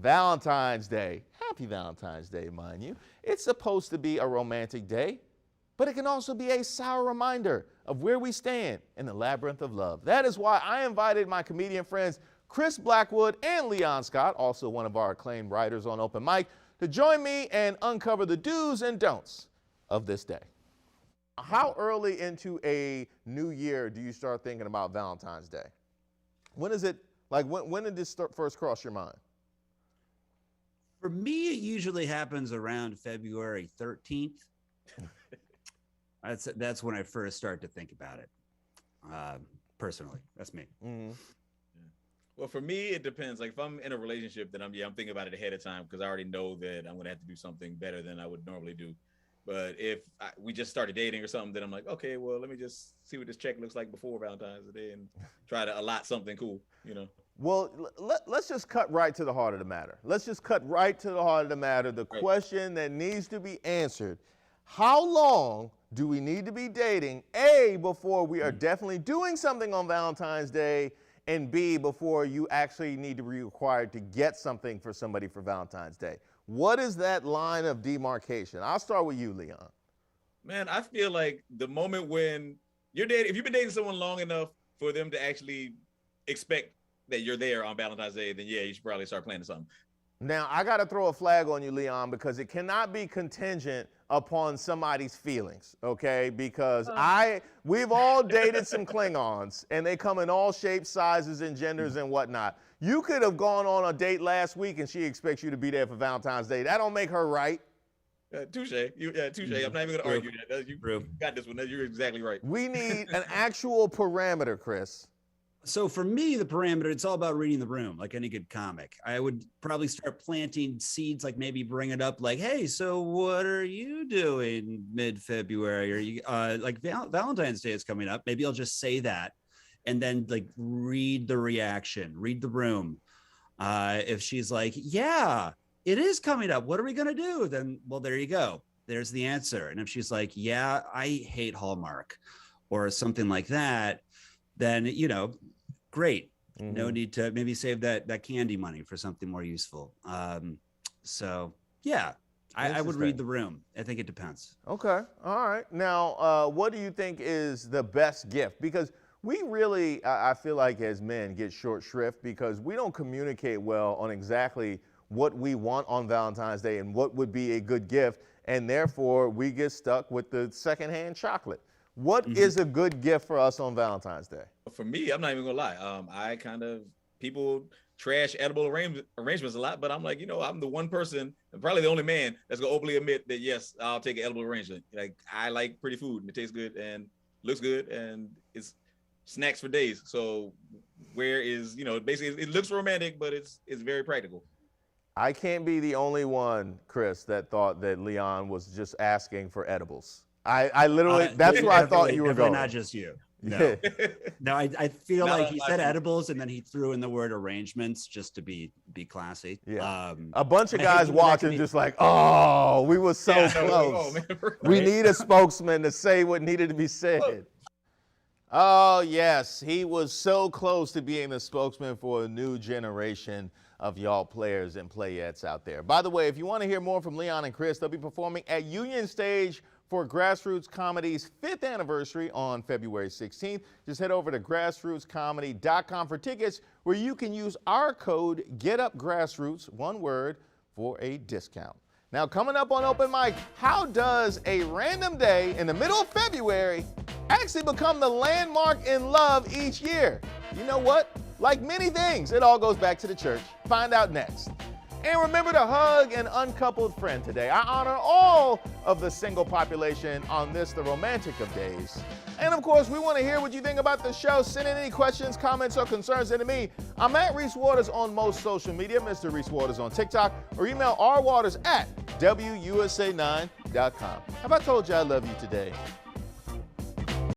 Valentine's Day. Happy Valentine's Day, mind you. It's supposed to be a romantic day, but it can also be a sour reminder of where we stand in the labyrinth of love. That is why I invited my comedian friends Chris Blackwood and Leon Scott, also one of our acclaimed writers on Open Mic, to join me and uncover the do's and don'ts of this day. How early into a new year do you start thinking about Valentine's Day? When is it, like when did this first cross your mind? For me, it usually happens around February 13th. That's when I first start to think about it. Personally, that's me. Mm-hmm. Yeah. Well, for me, it depends. Like if I'm in a relationship, then I'm thinking about it ahead of time because I already know that I'm gonna have to do something better than I would normally do. But if we just started dating or something, then I'm like, okay, well, let me just see what this check looks like before Valentine's Day and try to allot something cool, you know. Well, let's just cut right to the heart of the matter. Let's just cut right to the heart of the matter. The question that needs to be answered: how long do we need to be dating, A, before we are definitely doing something on Valentine's Day, and B, before you actually need to be required to get something for somebody for Valentine's Day? What is that line of demarcation? I'll start with you, Leon. Man, I feel like the moment when you're dating, if you've been dating someone long enough for them to actually expect that you're there on Valentine's Day, then yeah, you should probably start planning something. Now, I got to throw a flag on you, Leon, because it cannot be contingent upon somebody's feelings, okay? Because we've all dated some Klingons, and they come in all shapes, sizes, and genders and whatnot. You could have gone on a date last week, and she expects you to be there for Valentine's Day. That don't make her right. Touche. Touche. I'm not even going to argue that. You got this one. You're exactly right. We need an actual parameter, Chris. So for me, the parameter, it's all about reading the room, like any good comic. I would probably start planting seeds, like maybe bring it up like, hey, so what are you doing mid-February? Are you like Valentine's Day is coming up. Maybe I'll just say that and then like read the reaction, read the room. If she's like, yeah, it is coming up. What are we going to do? Then, well, there you go. There's the answer. And if she's like, yeah, I hate Hallmark or something like that, then, you know, great. Mm-hmm. No need to maybe save that candy money for something more useful. So yeah, I would read the room. I think it depends. Okay. All right. Now, what do you think is the best gift? Because we really, I feel like as men get short shrift because we don't communicate well on exactly what we want on Valentine's Day and what would be a good gift. And therefore we get stuck with the secondhand chocolate. What is a good gift for us on Valentine's Day? For me, I'm not even gonna lie. People trash edible arrangements a lot, but I'm like, you know, I'm the one person, and probably the only man that's gonna openly admit that yes, I'll take an edible arrangement. Like I like pretty food and it tastes good and looks good and it's snacks for days. So where is, you know, basically it looks romantic, but it's very practical. I can't be the only one, Chris, that thought that Leon was just asking for edibles. I literally, that's where I thought you were going. Not just you. No, no. I feel like he said edibles and then he threw in the word arrangements just to be classy. Yeah. A bunch of guys watching just like, oh, we were so close. We need a spokesman to say what needed to be said. Oh, yes. He was so close to being the spokesman for a new generation of y'all players and playettes out there. By the way, if you want to hear more from Leon and Chris, they'll be performing at Union Stage for Grassroots Comedy's 5th anniversary on February 16th. Just head over to grassrootscomedy.com for tickets where you can use our code GetUpGrassroots, one word, for a discount. Now, coming up on Open Mic, how does a random day in the middle of February actually become the landmark in love each year? You know what? Like many things, it all goes back to the church. Find out next. And remember to hug an uncoupled friend today. I honor all of the single population on this, the romantic of days. And of course, we want to hear what you think about the show. Send in any questions, comments, or concerns to me. I'm at Reese Waters on most social media, Mr. Reese Waters on TikTok, or email rwaters@wusa9.com. Have I told you I love you today?